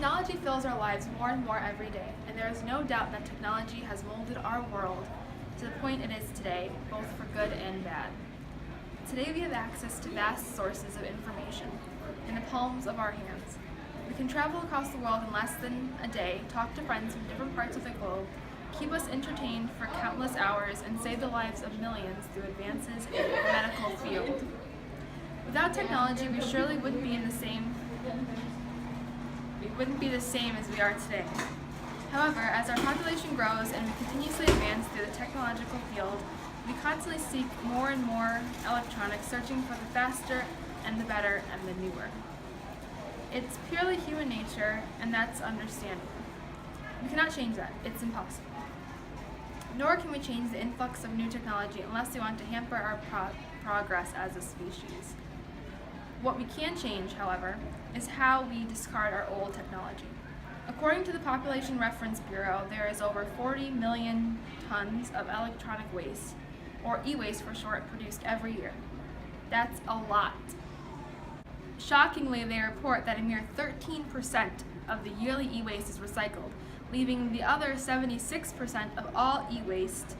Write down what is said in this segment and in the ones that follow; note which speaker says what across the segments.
Speaker 1: Technology fills our lives more and more every day, and there is no doubt that technology has molded our world to the point it is today, both for good and bad. Today we have access to vast sources of information in the palms of our hands. We can travel across the world in less than a day, talk to friends from different parts of the globe, keep us entertained for countless hours, and save the lives of millions through advances in the medical field. Without technology, we surely wouldn't be the same as we are today. However, as our population grows and we continuously advance through the technological field, we constantly seek more and more electronics, searching for the faster and the better and the newer. It's purely human nature, and that's understandable. We cannot change that. It's impossible. Nor can we change the influx of new technology unless we want to hamper our progress as a species. What we can change, however, is how we discard our old technology. According to the Population Reference Bureau, there is over 40 million tons of electronic waste, or e-waste for short, produced every year. That's a lot. Shockingly, they report that a mere 13% of the yearly e-waste is recycled, leaving the other 76% of all e-waste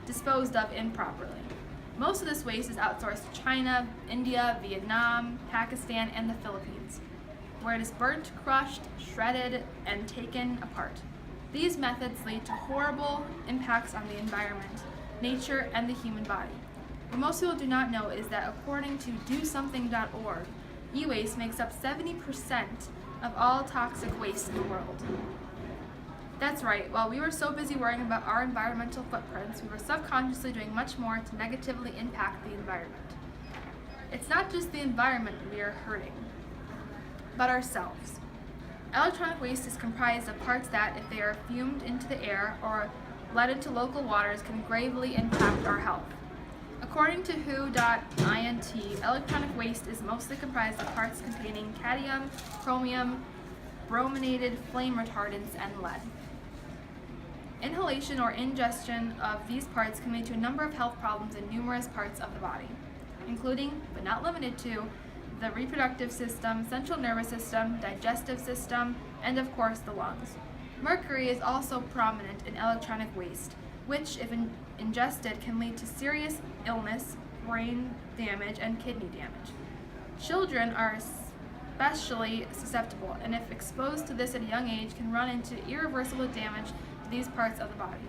Speaker 1: disposed of improperly. Most of this waste is outsourced to China, India, Vietnam, Pakistan, and the Philippines, where it is burnt, crushed, shredded, and taken apart. These methods lead to horrible impacts on the environment, nature, and the human body. What most people do not know is that according to DoSomething.org, e-waste makes up 70% of all toxic waste in the world. That's right, while we were so busy worrying about our environmental footprints, we were subconsciously doing much more to negatively impact the environment. It's not just the environment we are hurting, but ourselves. Electronic waste is comprised of parts that, if they are fumed into the air or let into local waters, can gravely impact our health. According to WHO.int, electronic waste is mostly comprised of parts containing cadmium, chromium, brominated flame retardants, and lead. Inhalation or ingestion of these parts can lead to a number of health problems in numerous parts of the body, including, but not limited to, the reproductive system, central nervous system, digestive system, and of course the lungs. Mercury is also prominent in electronic waste, which, if ingested, can lead to serious illness, brain damage, and kidney damage. Children are especially susceptible, and if exposed to this at a young age, can run into irreversible damage to these parts of the body.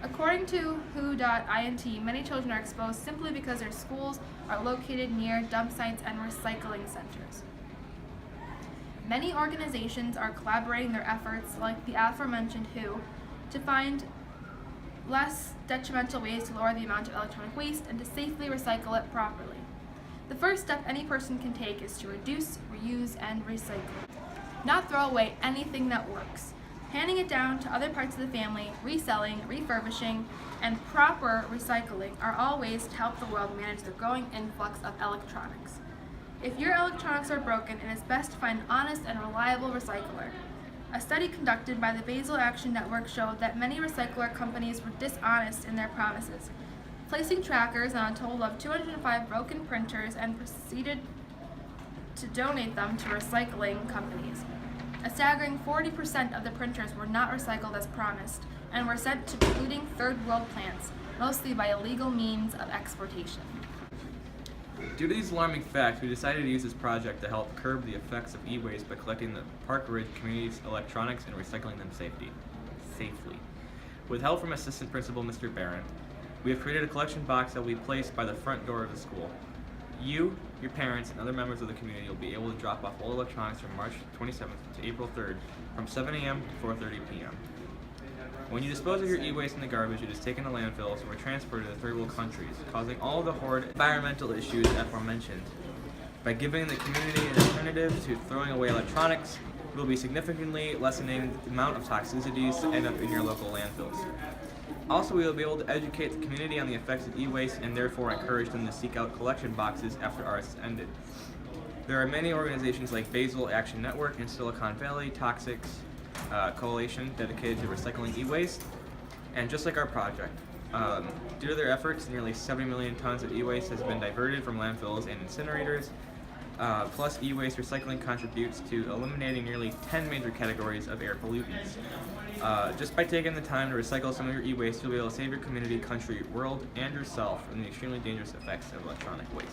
Speaker 1: According to WHO.int, many children are exposed simply because their schools are located near dump sites and recycling centers. Many organizations are collaborating their efforts, like the aforementioned WHO, to find less detrimental ways to lower the amount of electronic waste and to safely recycle it properly. The first step any person can take is to reduce, reuse, and recycle. Not throw away anything that works. Handing it down to other parts of the family, reselling, refurbishing, and proper recycling are all ways to help the world manage the growing influx of electronics. If your electronics are broken, it is best to find an honest and reliable recycler. A study conducted by the Basel Action Network showed that many recycler companies were dishonest in their promises, placing trackers on a total of 205 broken printers and proceeded to donate them to recycling companies. A staggering 40% of the printers were not recycled as promised and were sent to polluting third world plants, mostly by illegal means of exportation.
Speaker 2: Due to these alarming facts, we decided to use this project to help curb the effects of e-waste by collecting the Park Ridge community's electronics and recycling them safely. With help from Assistant Principal Mr. Barron, we have created a collection box that will be placed by the front door of the school. You, your parents, and other members of the community will be able to drop off all electronics from March 27th to April 3rd from 7 a.m. to 4:30 p.m. When you dispose of your e-waste in the garbage, it is taken to landfills or transferred to the third world countries, causing all the horrid environmental issues aforementioned. By giving the community an alternative to throwing away electronics, we will be significantly lessening the amount of toxicities that end up in your local landfills. Also, we will be able to educate the community on the effects of e-waste and therefore encourage them to seek out collection boxes after ours is ended. There are many organizations like Basel Action Network and Silicon Valley Toxics Coalition dedicated to recycling e-waste, and just like our project, due to their efforts, nearly 70 million tons of e-waste has been diverted from landfills and incinerators, Plus, e-waste recycling contributes to eliminating nearly 10 major categories of air pollutants. Just by taking the time to recycle some of your e-waste, you'll be able to save your community, country, world, and yourself from the extremely dangerous effects of electronic waste.